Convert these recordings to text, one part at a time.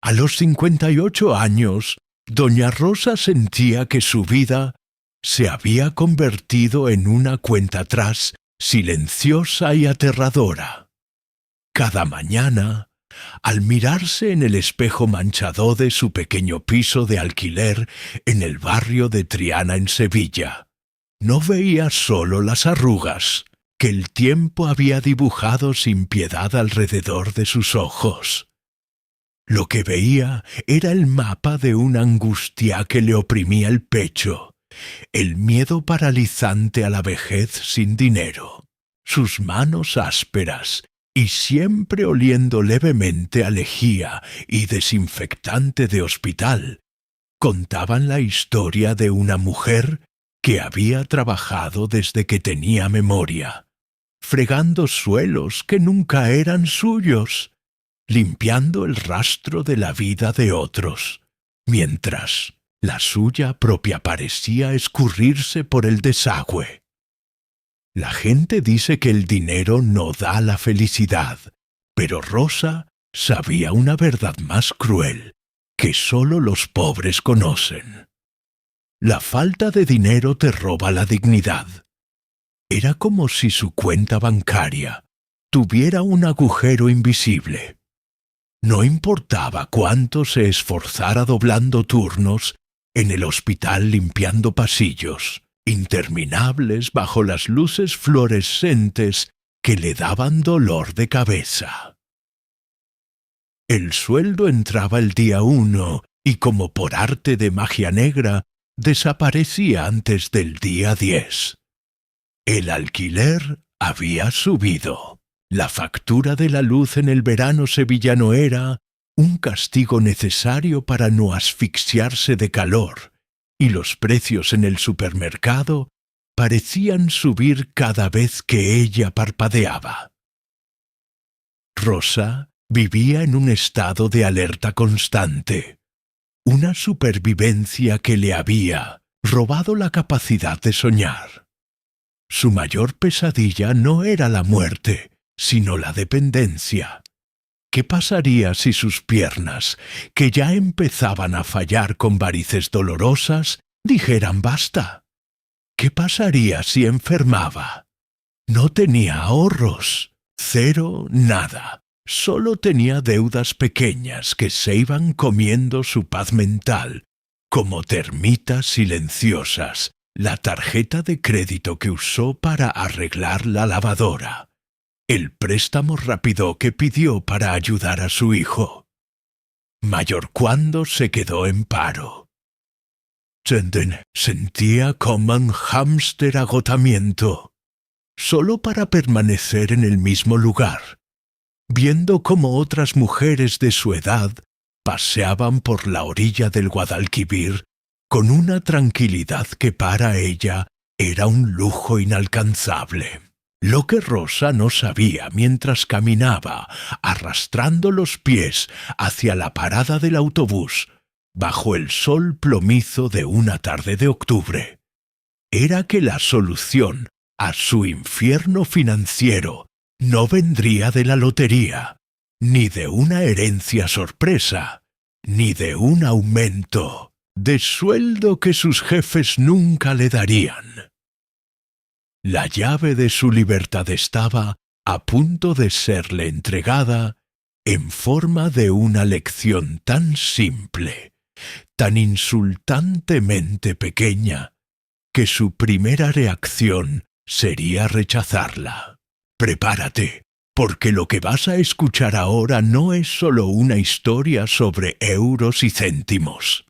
A los 58 años, doña Rosa sentía que su vida se había convertido en una cuenta atrás silenciosa y aterradora. Cada mañana, al mirarse en el espejo manchado de su pequeño piso de alquiler en el barrio de Triana en Sevilla, no veía solo las arrugas que el tiempo había dibujado sin piedad alrededor de sus ojos. Lo que veía era el mapa de una angustia que le oprimía el pecho, el miedo paralizante a la vejez sin dinero, sus manos ásperas y siempre oliendo levemente a lejía y desinfectante de hospital, contaban la historia de una mujer que había trabajado desde que tenía memoria, fregando suelos que nunca eran suyos, limpiando el rastro de la vida de otros, mientras la suya propia parecía escurrirse por el desagüe. La gente dice que el dinero no da la felicidad, pero Rosa sabía una verdad más cruel que sólo los pobres conocen. La falta de dinero te roba la dignidad. Era como si su cuenta bancaria tuviera un agujero invisible. No importaba cuánto se esforzara doblando turnos en el hospital limpiando pasillos interminables bajo las luces fluorescentes que le daban dolor de cabeza. El sueldo entraba el día 1 y como por arte de magia negra desaparecía antes del día 10. El alquiler había subido. La factura de la luz en el verano sevillano era un castigo necesario para no asfixiarse de calor, y los precios en el supermercado parecían subir cada vez que ella parpadeaba. Rosa vivía en un estado de alerta constante, una supervivencia que le había robado la capacidad de soñar. Su mayor pesadilla no era la muerte, sino la dependencia. ¿Qué pasaría si sus piernas, que ya empezaban a fallar con varices dolorosas, dijeran basta? ¿Qué pasaría si enfermaba? No tenía ahorros, cero, nada. Solo tenía deudas pequeñas que se iban comiendo su paz mental, como termitas silenciosas, la tarjeta de crédito que usó para arreglar la lavadora, el préstamo rápido que pidió para ayudar a su hijo. Mayor cuando se quedó en paro. Sentía como un hámster agotamiento, solo para permanecer en el mismo lugar, viendo cómo otras mujeres de su edad paseaban por la orilla del Guadalquivir con una tranquilidad que para ella era un lujo inalcanzable. Lo que Rosa no sabía mientras caminaba, arrastrando los pies hacia la parada del autobús, bajo el sol plomizo de una tarde de octubre, era que la solución a su infierno financiero no vendría de la lotería, ni de una herencia sorpresa, ni de un aumento de sueldo que sus jefes nunca le darían. La llave de su libertad estaba a punto de serle entregada en forma de una lección tan simple, tan insultantemente pequeña, que su primera reacción sería rechazarla. Prepárate, porque lo que vas a escuchar ahora no es solo una historia sobre euros y céntimos.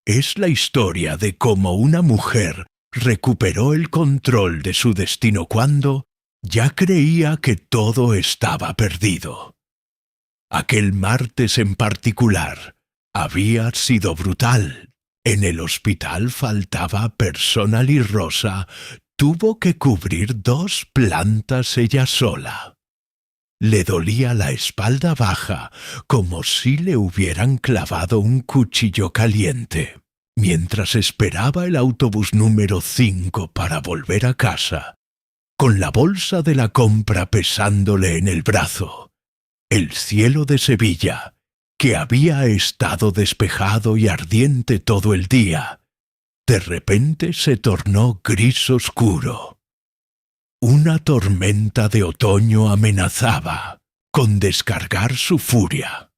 Es la historia de cómo una mujer recuperó el control de su destino cuando ya creía que todo estaba perdido. Aquel martes en particular había sido brutal. En el hospital faltaba personal y Rosa tuvo que cubrir 2 plantas ella sola. Le dolía la espalda baja como si le hubieran clavado un cuchillo caliente. Mientras esperaba el autobús número 5 para volver a casa, con la bolsa de la compra pesándole en el brazo, el cielo de Sevilla, que había estado despejado y ardiente todo el día, de repente se tornó gris oscuro. Una tormenta de otoño amenazaba con descargar su furia.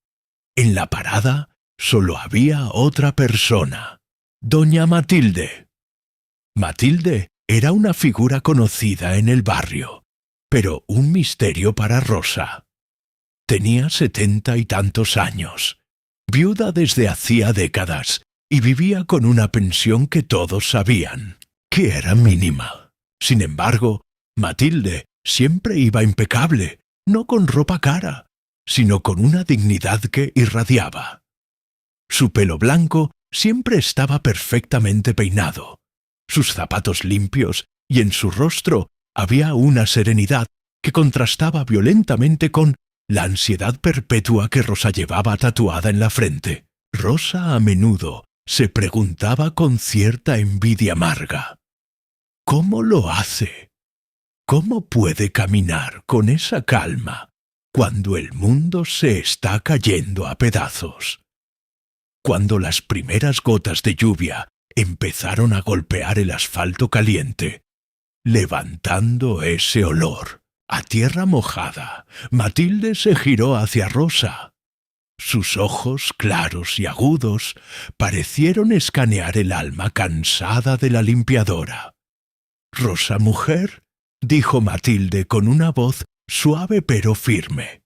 En la parada solo había otra persona, doña Matilde. Matilde era una figura conocida en el barrio, pero un misterio para Rosa. Tenía 70 y tantos años, viuda desde hacía décadas, y vivía con una pensión que todos sabían que era mínima. Sin embargo, Matilde siempre iba impecable, no con ropa cara, sino con una dignidad que irradiaba. Su pelo blanco siempre estaba perfectamente peinado, sus zapatos limpios, y en su rostro había una serenidad que contrastaba violentamente con la ansiedad perpetua que Rosa llevaba tatuada en la frente. Rosa a menudo se preguntaba con cierta envidia amarga: ¿cómo lo hace? ¿Cómo puede caminar con esa calma cuando el mundo se está cayendo a pedazos? Cuando las primeras gotas de lluvia empezaron a golpear el asfalto caliente, levantando ese olor a tierra mojada, Matilde se giró hacia Rosa. Sus ojos claros y agudos parecieron escanear el alma cansada de la limpiadora. «Rosa, mujer», dijo Matilde con una voz suave pero firme,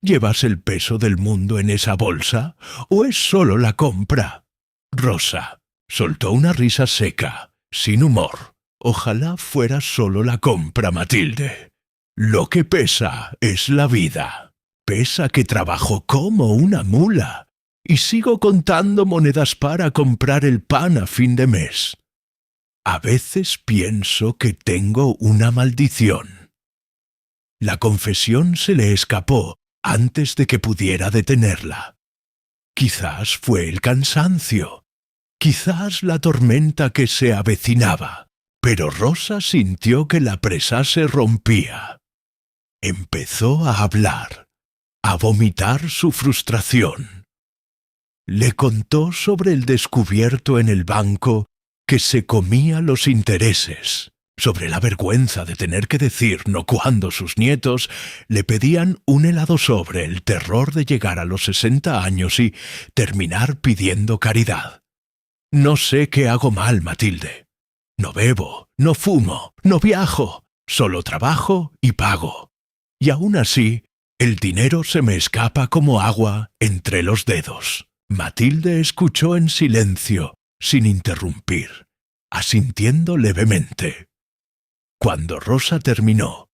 ¿llevas el peso del mundo en esa bolsa o es solo la compra? Rosa soltó una risa seca, sin humor. «Ojalá fuera solo la compra, Matilde. Lo que pesa es la vida. Pesa que trabajo como una mula y sigo contando monedas para comprar el pan a fin de mes. A veces pienso que tengo una maldición». La confesión se le escapó antes de que pudiera detenerla. Quizás fue el cansancio, quizás la tormenta que se avecinaba, pero Rosa sintió que la presa se rompía. Empezó a hablar, a vomitar su frustración. Le contó sobre el descubierto en el banco que se comía los intereses, sobre la vergüenza de tener que decir no cuando sus nietos le pedían un helado, sobre el terror de llegar a los 60 años y terminar pidiendo caridad. «No sé qué hago mal, Matilde. No bebo, no fumo, no viajo, solo trabajo y pago. Y aún así, el dinero se me escapa como agua entre los dedos». Matilde escuchó en silencio, sin interrumpir, asintiendo levemente. Cuando Rosa terminó,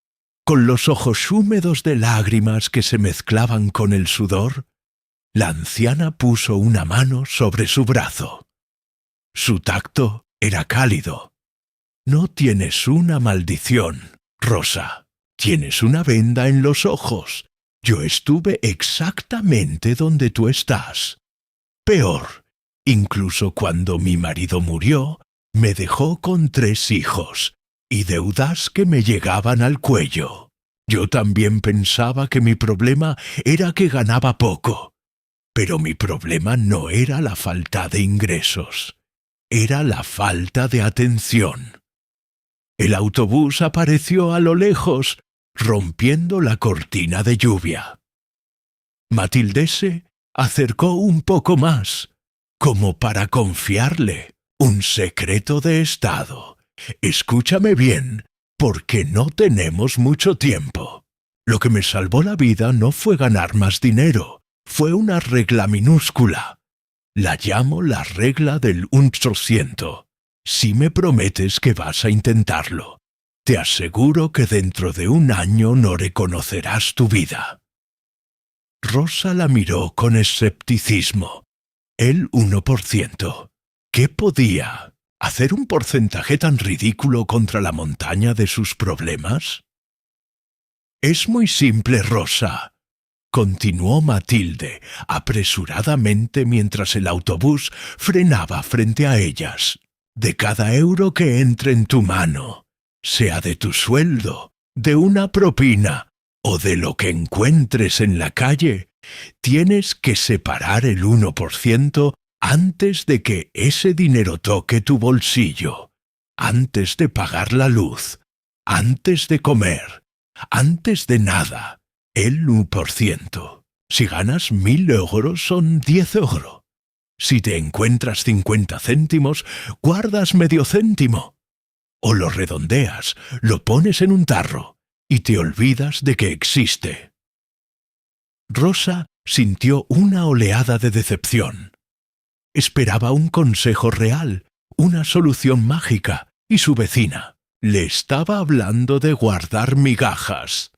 con los ojos húmedos de lágrimas que se mezclaban con el sudor, la anciana puso una mano sobre su brazo. Su tacto era cálido. «No tienes una maldición, Rosa. Tienes una venda en los ojos. Yo estuve exactamente donde tú estás. Peor, incluso cuando mi marido murió, me dejó con 3 hijos y deudas que me llegaban al cuello. Yo también pensaba que mi problema era que ganaba poco, pero mi problema no era la falta de ingresos, era la falta de atención». El autobús apareció a lo lejos, rompiendo la cortina de lluvia. Matilde se acercó un poco más, como para confiarle un secreto de estado. «Escúchame bien, porque no tenemos mucho tiempo. Lo que me salvó la vida no fue ganar más dinero, fue una regla minúscula. La llamo la regla del 1%. Si me prometes que vas a intentarlo, te aseguro que dentro de 1 año no reconocerás tu vida». Rosa la miró con escepticismo. El 1%. ¿Qué podía hacer un porcentaje tan ridículo contra la montaña de sus problemas? «Es muy simple, Rosa», continuó Matilde apresuradamente mientras el autobús frenaba frente a ellas. «De cada euro que entre en tu mano, sea de tu sueldo, de una propina o de lo que encuentres en la calle, tienes que separar el 1% antes de que ese dinero toque tu bolsillo, antes de pagar la luz, antes de comer, antes de nada, el 1%. Si ganas 1.000 euros son 10 euros. Si te encuentras 50 céntimos, guardas medio céntimo. O lo redondeas, lo pones en un tarro y te olvidas de que existe. Rosa sintió una oleada de decepción. Esperaba un consejo real, una solución mágica, y su vecina le estaba hablando de guardar migajas.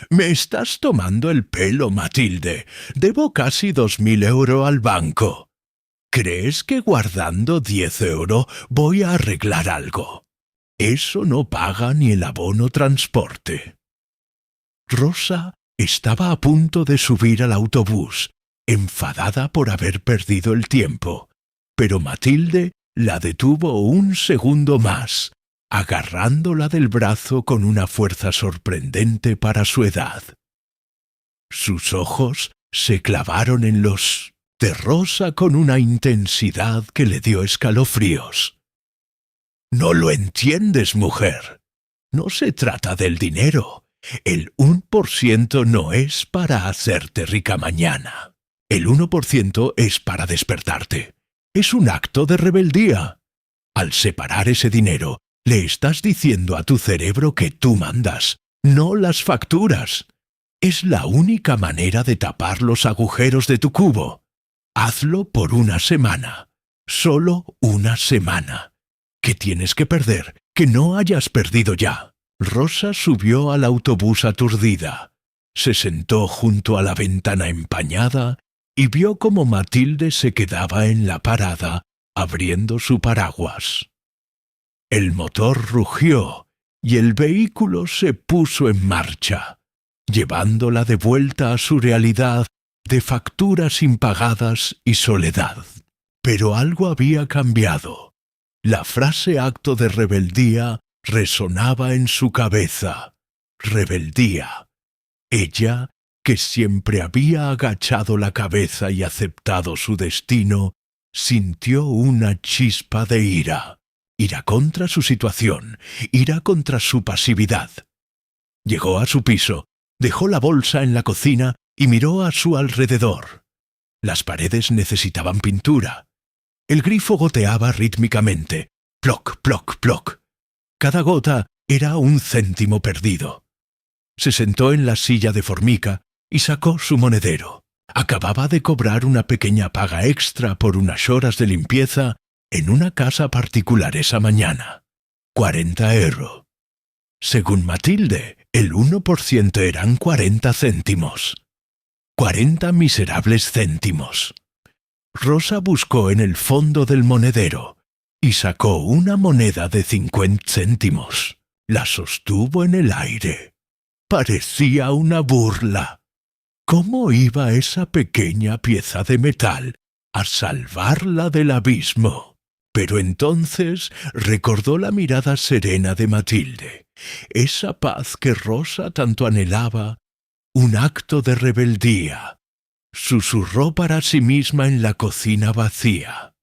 «Me estás tomando el pelo, Matilde. Debo casi 2.000 euros al banco. ¿Crees que guardando 10 euros voy a arreglar algo? Eso no paga ni el abono transporte». Rosa estaba a punto de subir al autobús, enfadada por haber perdido el tiempo, pero Matilde la detuvo un segundo más, agarrándola del brazo con una fuerza sorprendente para su edad. Sus ojos se clavaron en los de Rosa con una intensidad que le dio escalofríos. «No lo entiendes, mujer. No se trata del dinero. El 1% no es para hacerte rica mañana. El 1% es para despertarte. Es un acto de rebeldía. Al separar ese dinero, le estás diciendo a tu cerebro que tú mandas, no las facturas. Es la única manera de tapar los agujeros de tu cubo. Hazlo por una semana. Solo una semana. ¿Qué tienes que perder que no hayas perdido ya?» Rosa subió al autobús aturdida. Se sentó junto a la ventana empañada y vio cómo Matilde se quedaba en la parada, abriendo su paraguas. El motor rugió y el vehículo se puso en marcha, llevándola de vuelta a su realidad de facturas impagadas y soledad. Pero algo había cambiado. La frase acto de rebeldía resonaba en su cabeza. Rebeldía. Ella, que siempre había agachado la cabeza y aceptado su destino, sintió una chispa de ira. Ira contra su situación, ira contra su pasividad. Llegó a su piso, dejó la bolsa en la cocina y miró a su alrededor. Las paredes necesitaban pintura. El grifo goteaba rítmicamente. Ploc, ploc, ploc. Cada gota era un céntimo perdido. Se sentó en la silla de formica y sacó su monedero. Acababa de cobrar una pequeña paga extra por unas horas de limpieza en una casa particular esa mañana. 40 euros. Según Matilde, el 1% eran 40 céntimos. 40 miserables céntimos. Rosa buscó en el fondo del monedero y sacó una moneda de 50 céntimos. La sostuvo en el aire. Parecía una burla. ¿Cómo iba esa pequeña pieza de metal a salvarla del abismo? Pero entonces recordó la mirada serena de Matilde, esa paz que Rosa tanto anhelaba, un acto de rebeldía. Susurró para sí misma en la cocina vacía.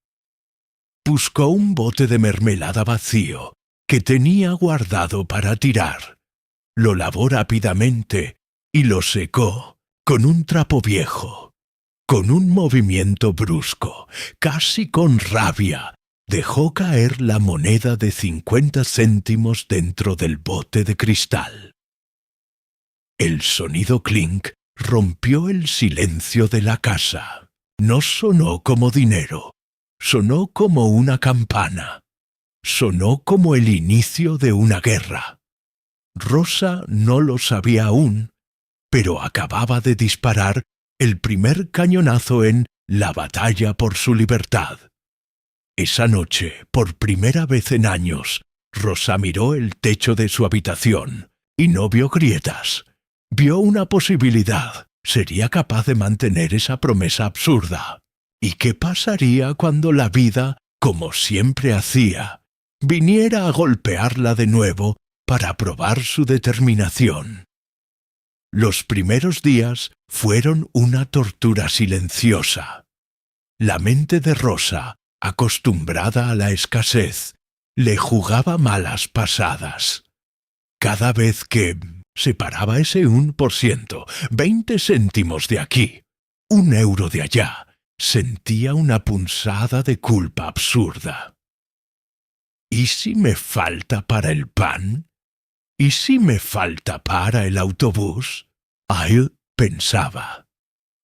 Buscó un bote de mermelada vacío que tenía guardado para tirar. Lo lavó rápidamente y lo secó con un trapo viejo. Con un movimiento brusco, casi con rabia, dejó caer la moneda de 50 céntimos dentro del bote de cristal. El sonido clink rompió el silencio de la casa. No sonó como dinero, sonó como una campana. Sonó como el inicio de una guerra. Rosa no lo sabía aún, pero acababa de disparar el primer cañonazo en la batalla por su libertad. Esa noche, por primera vez en años, Rosa miró el techo de su habitación y no vio grietas. Vio una posibilidad. Sería capaz de mantener esa promesa absurda. ¿Y qué pasaría cuando la vida, como siempre hacía, viniera a golpearla de nuevo para probar su determinación? Los primeros días fueron una tortura silenciosa. La mente de Rosa, acostumbrada a la escasez, le jugaba malas pasadas. Cada vez que separaba ese 1%, 20 céntimos de aquí, 1 euro de allá, sentía una punzada de culpa absurda. ¿Y si me falta para el pan? ¿Y si me falta para el autobús? Ay, pensaba.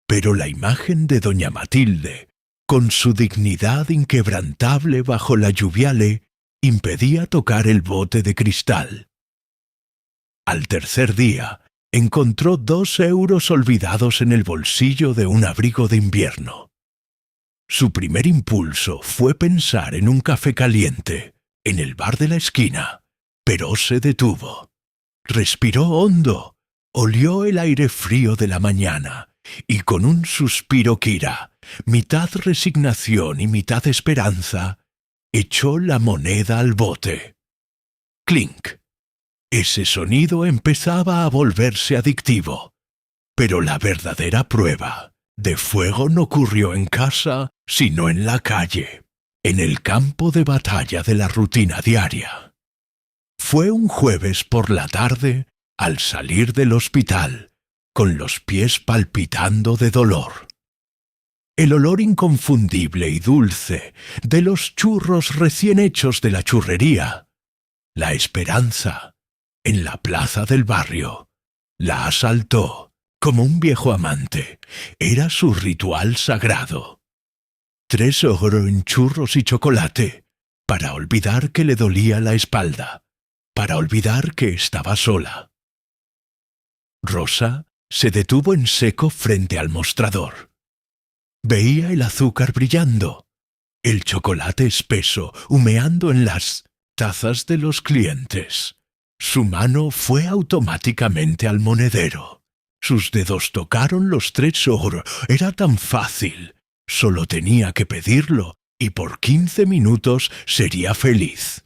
Pero la imagen de doña Matilde, con su dignidad inquebrantable bajo la lluvia, le impedía tocar el bote de cristal. Al tercer día, encontró 2 euros olvidados en el bolsillo de un abrigo de invierno. Su primer impulso fue pensar en un café caliente, en el bar de la esquina, pero se detuvo. Respiró hondo, olió el aire frío de la mañana, y con un suspiro que irá, mitad resignación y mitad esperanza, echó la moneda al bote. ¡Clink! Ese sonido empezaba a volverse adictivo. Pero la verdadera prueba de fuego no ocurrió en casa, sino en la calle, en el campo de batalla de la rutina diaria. Fue un jueves por la tarde, al salir del hospital, con los pies palpitando de dolor. El olor inconfundible y dulce de los churros recién hechos de la churrería, la esperanza, en la plaza del barrio, la asaltó como un viejo amante. Era su ritual sagrado. 3 euros en churros y chocolate, para olvidar que le dolía la espalda, para olvidar que estaba sola. Rosa se detuvo en seco frente al mostrador. Veía el azúcar brillando, el chocolate espeso humeando en las tazas de los clientes. Su mano fue automáticamente al monedero. Sus dedos tocaron los 3 euros. Era tan fácil. Solo tenía que pedirlo y por 15 minutos sería feliz.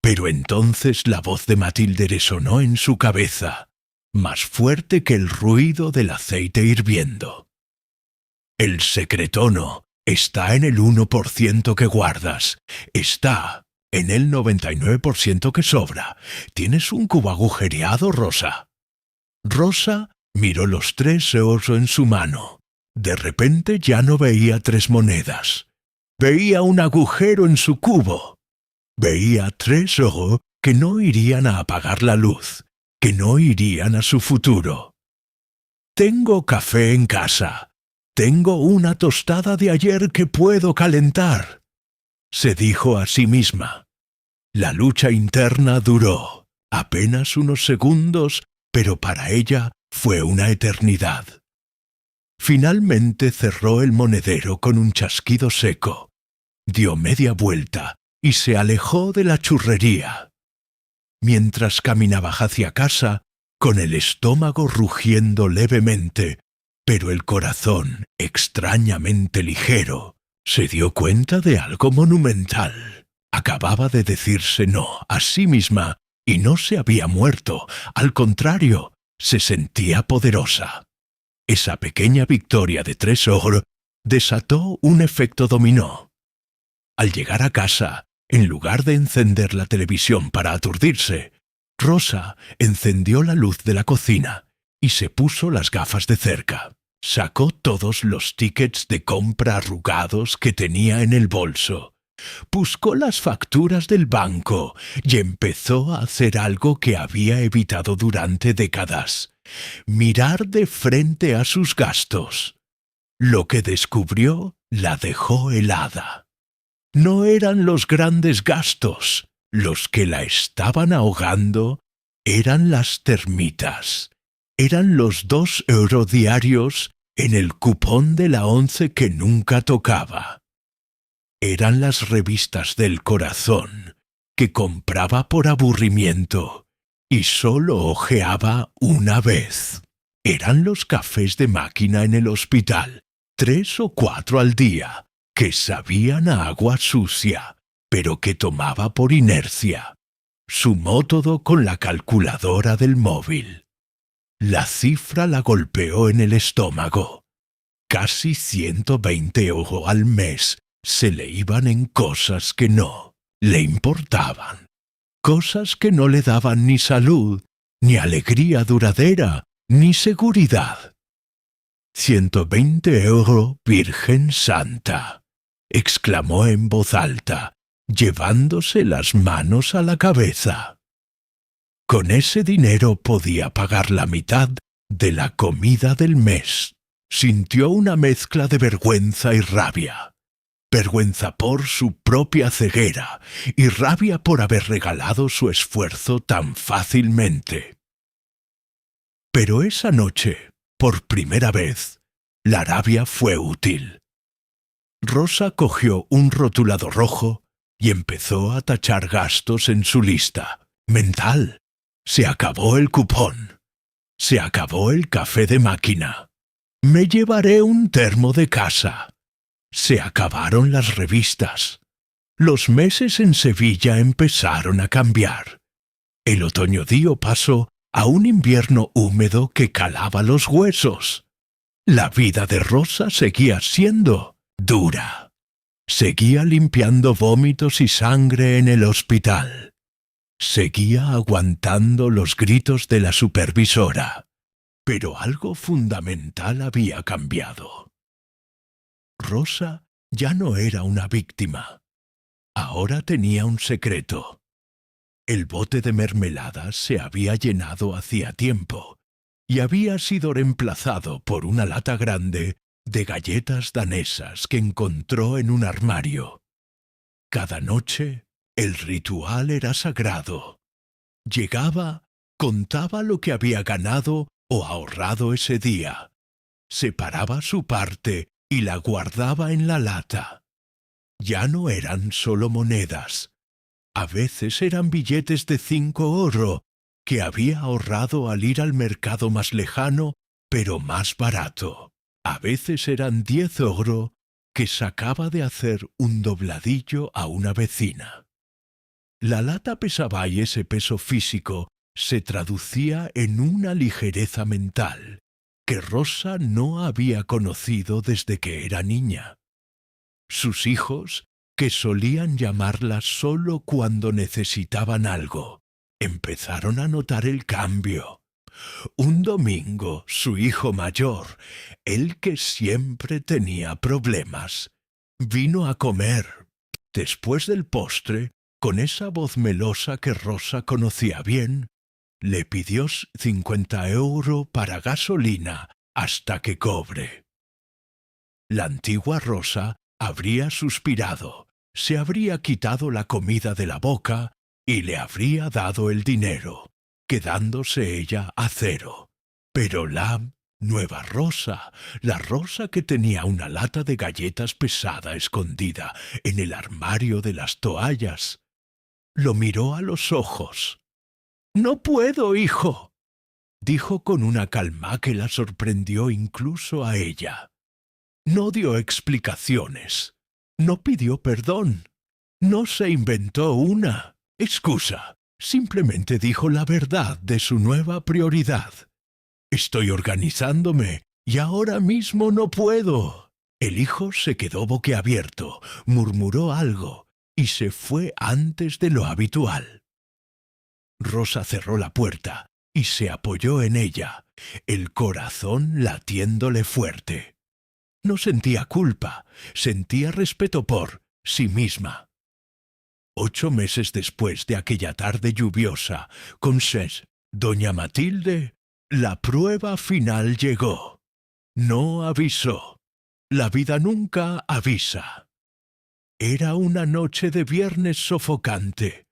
Pero entonces la voz de Matilde resonó en su cabeza, más fuerte que el ruido del aceite hirviendo. El secretono está en el 1% que guardas. Está en el 99% que sobra. ¿Tienes un cubo agujereado, Rosa? Rosa miró los 3 euros en su mano. De repente ya no veía 3 monedas. Veía un agujero en su cubo. Veía 3 euros que no irían a apagar la luz, que no irían a su futuro. Tengo café en casa. Tengo una tostada de ayer que puedo calentar, se dijo a sí misma. La lucha interna duró apenas unos segundos, pero para ella fue una eternidad. Finalmente cerró el monedero con un chasquido seco, dio media vuelta y se alejó de la churrería. Mientras caminaba hacia casa, con el estómago rugiendo levemente, pero el corazón extrañamente ligero, se dio cuenta de algo monumental. Acababa de decirse no a sí misma y no se había muerto. Al contrario, se sentía poderosa. Esa pequeña victoria de 3 euros desató un efecto dominó. Al llegar a casa, en lugar de encender la televisión para aturdirse, Rosa encendió la luz de la cocina y se puso las gafas de cerca. Sacó todos los tickets de compra arrugados que tenía en el bolso. Buscó las facturas del banco y empezó a hacer algo que había evitado durante décadas: mirar de frente a sus gastos. Lo que descubrió la dejó helada. No eran los grandes gastos los que la estaban ahogando, eran las termitas. Eran los 2 euros diarios en el cupón de la 11 que nunca tocaba. Eran las revistas del corazón que compraba por aburrimiento y solo hojeaba una vez. Eran los cafés de máquina en el hospital, 3 o 4 al día, que sabían a agua sucia, pero que tomaba por inercia. Sumó todo con la calculadora del móvil. La cifra la golpeó en el estómago. Casi 120 € al mes se le iban en cosas que no le importaban. Cosas que no le daban ni salud, ni alegría duradera, ni seguridad. 120 € Virgen Santa, exclamó en voz alta, llevándose las manos a la cabeza. Con ese dinero podía pagar la mitad de la comida del mes. Sintió una mezcla de vergüenza y rabia. Vergüenza por su propia ceguera y rabia por haber regalado su esfuerzo tan fácilmente. Pero esa noche, por primera vez, la rabia fue útil. Rosa cogió un rotulador rojo y empezó a tachar gastos en su lista mental. Se acabó el cupón. Se acabó el café de máquina. Me llevaré un termo de casa. Se acabaron las revistas. Los meses en Sevilla empezaron a cambiar. El otoño dio paso a un invierno húmedo que calaba los huesos. La vida de Rosa seguía siendo dura. Seguía limpiando vómitos y sangre en el hospital. Seguía aguantando los gritos de la supervisora. Pero algo fundamental había cambiado. Rosa ya no era una víctima. Ahora tenía un secreto. El bote de mermelada se había llenado hacía tiempo y había sido reemplazado por una lata grande de galletas danesas que encontró en un armario. Cada noche el ritual era sagrado. Llegaba, contaba lo que había ganado o ahorrado ese día. Separaba su parte y la guardaba en la lata. Ya no eran solo monedas. A veces eran billetes de 5 € que había ahorrado al ir al mercado más lejano, pero más barato. A veces eran 10 € que sacaba de hacer un dobladillo a una vecina. La lata pesaba y ese peso físico se traducía en una ligereza mental que Rosa no había conocido desde que era niña. Sus hijos, que solían llamarla solo cuando necesitaban algo, empezaron a notar el cambio. Un domingo, su hijo mayor, el que siempre tenía problemas, vino a comer. Después del postre, con esa voz melosa que Rosa conocía bien, le pidió 50 € para gasolina hasta que cobre. La antigua Rosa habría suspirado, se habría quitado la comida de la boca y le habría dado el dinero, quedándose ella a cero. Pero la nueva Rosa, la Rosa que tenía una lata de galletas pesada escondida en el armario de las toallas, lo miró a los ojos. «No puedo, hijo», dijo con una calma que la sorprendió incluso a ella. No dio explicaciones, no pidió perdón, no se inventó una excusa, simplemente dijo la verdad de su nueva prioridad. «Estoy organizándome y ahora mismo no puedo». El hijo se quedó boquiabierto, murmuró algo y se fue antes de lo habitual. Rosa cerró la puerta y se apoyó en ella, el corazón latiéndole fuerte. No sentía culpa, sentía respeto por sí misma. 8 meses después de aquella tarde lluviosa, con doña Matilde, la prueba final llegó. No avisó. La vida nunca avisa. Era una noche de viernes sofocante,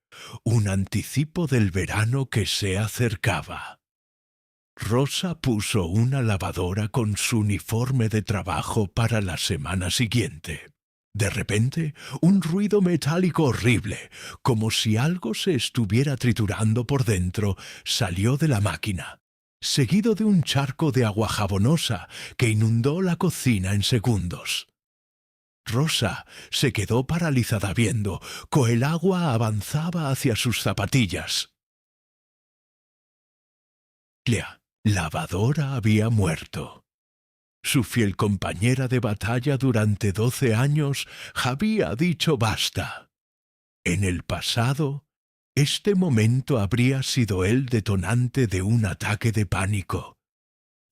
un anticipo del verano que se acercaba. Rosa puso una lavadora con su uniforme de trabajo para la semana siguiente. De repente, un ruido metálico horrible, como si algo se estuviera triturando por dentro, salió de la máquina, seguido de un charco de agua jabonosa que inundó la cocina en segundos. Rosa se quedó paralizada viendo cómo el agua avanzaba hacia sus zapatillas. Lavadora había muerto. Su fiel compañera de batalla durante 12 años había dicho basta. En el pasado, este momento habría sido el detonante de un ataque de pánico.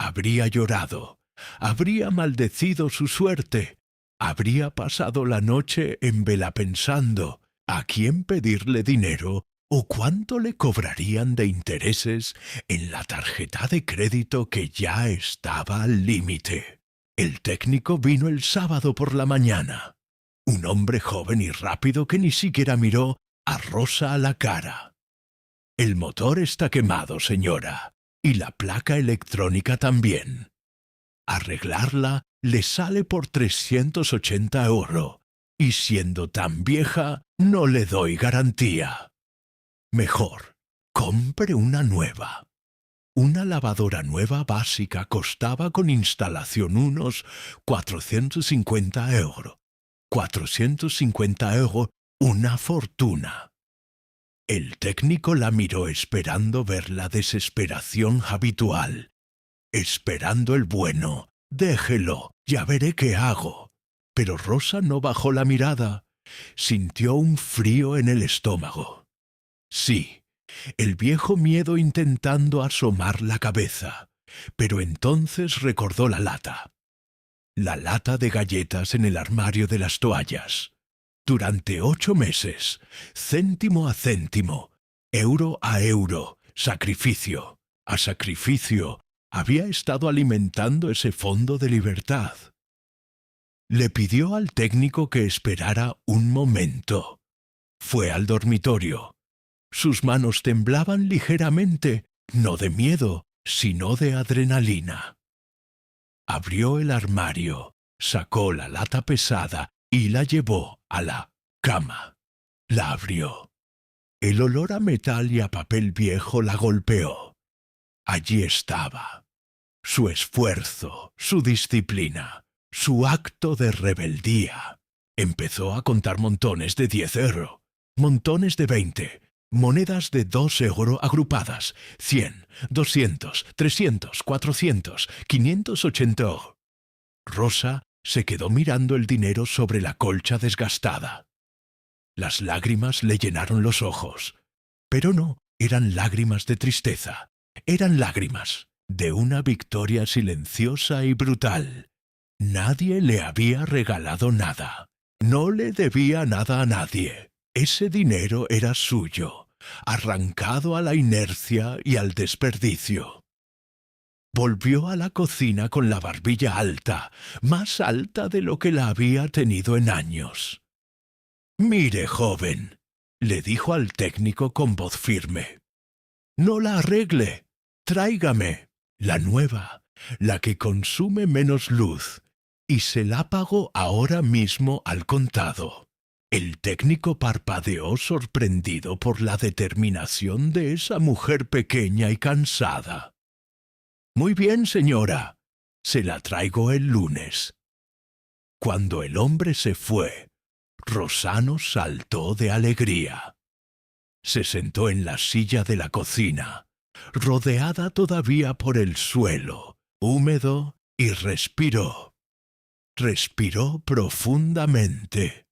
Habría llorado, habría maldecido su suerte, habría pasado la noche en vela pensando a quién pedirle dinero o cuánto le cobrarían de intereses en la tarjeta de crédito que ya estaba al límite. El técnico vino el sábado por la mañana. Un hombre joven y rápido que ni siquiera miró a Rosa a la cara. El motor está quemado, señora, y la placa electrónica también. Arreglarla le sale por 380 €, y siendo tan vieja, no le doy garantía. Mejor, compre una nueva. Una lavadora nueva básica costaba con instalación unos 450 €. 450 €, una fortuna. El técnico la miró esperando ver la desesperación habitual. Esperando el bueno. Déjelo, ya veré qué hago. Pero Rosa no bajó la mirada. Sintió un frío en el estómago. Sí, el viejo miedo intentando asomar la cabeza. Pero entonces recordó la lata. La lata de galletas en el armario de las toallas. Durante 8 meses, céntimo a céntimo, euro a euro, sacrificio a sacrificio, había estado alimentando ese fondo de libertad. Le pidió al técnico que esperara un momento. Fue al dormitorio. Sus manos temblaban ligeramente, no de miedo, sino de adrenalina. Abrió el armario, sacó la lata pesada y la llevó a la cama. La abrió. El olor a metal y a papel viejo la golpeó. Allí estaba. Su esfuerzo, su disciplina, su acto de rebeldía. Empezó a contar montones de 10 €, montones de 20, monedas de 2 € agrupadas, 100, 200, 300, 400, 580 €. Rosa se quedó mirando el dinero sobre la colcha desgastada. Las lágrimas le llenaron los ojos, pero no eran lágrimas de tristeza, eran lágrimas de una victoria silenciosa y brutal. Nadie le había regalado nada, no le debía nada a nadie. Ese dinero era suyo, arrancado a la inercia y al desperdicio. Volvió a la cocina con la barbilla alta, más alta de lo que la había tenido en años. «Mire, joven», le dijo al técnico con voz firme. «No la arregle. Tráigame la nueva, la que consume menos luz, y se la pago ahora mismo al contado». El técnico parpadeó sorprendido por la determinación de esa mujer pequeña y cansada. «Muy bien, señora. Se la traigo el lunes». Cuando el hombre se fue, Rosano saltó de alegría. Se sentó en la silla de la cocina, rodeada todavía por el suelo, húmedo, y respiró. Respiró profundamente.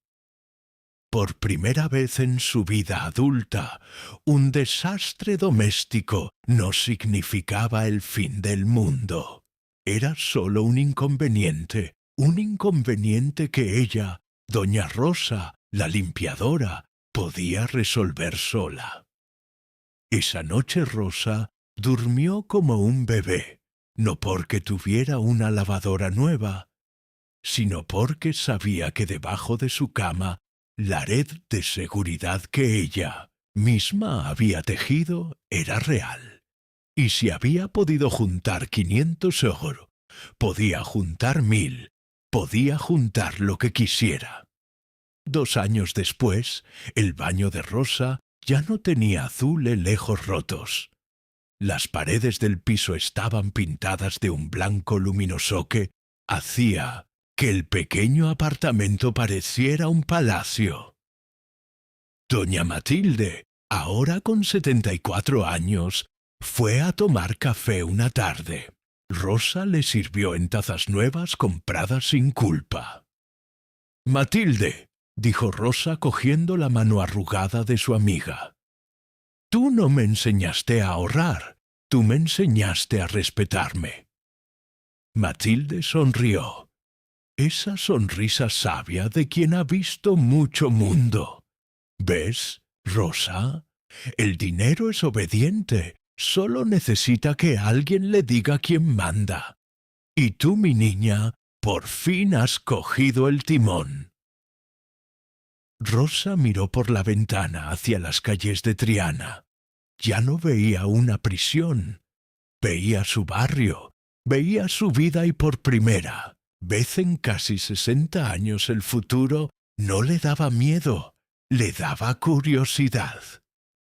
Por primera vez en su vida adulta, un desastre doméstico no significaba el fin del mundo. Era solo un inconveniente que ella, doña Rosa, la limpiadora, podía resolver sola. Esa noche Rosa durmió como un bebé, no porque tuviera una lavadora nueva, sino porque sabía que debajo de su cama la red de seguridad que ella misma había tejido era real. Y si había podido juntar 500 €, podía juntar 1000, podía juntar lo que quisiera. 2 años después, el baño de Rosa ya no tenía azulejos rotos. Las paredes del piso estaban pintadas de un blanco luminoso que hacía que el pequeño apartamento pareciera un palacio. Doña Matilde, ahora con 74 años, Fue a tomar café una tarde. Rosa le sirvió en tazas nuevas compradas sin culpa. «Matilde», dijo Rosa cogiendo la mano arrugada de su amiga, «tú no me enseñaste a ahorrar, tú me enseñaste a respetarme». Matilde sonrió. Esa sonrisa sabia de quien ha visto mucho mundo. ¿Ves, Rosa? El dinero es obediente, solo necesita que alguien le diga quién manda. Y tú, mi niña, por fin has cogido el timón. Rosa miró por la ventana hacia las calles de Triana. Ya no veía una prisión. Veía su barrio, veía su vida y por primera vez en casi 60 años el futuro no le daba miedo, le daba curiosidad.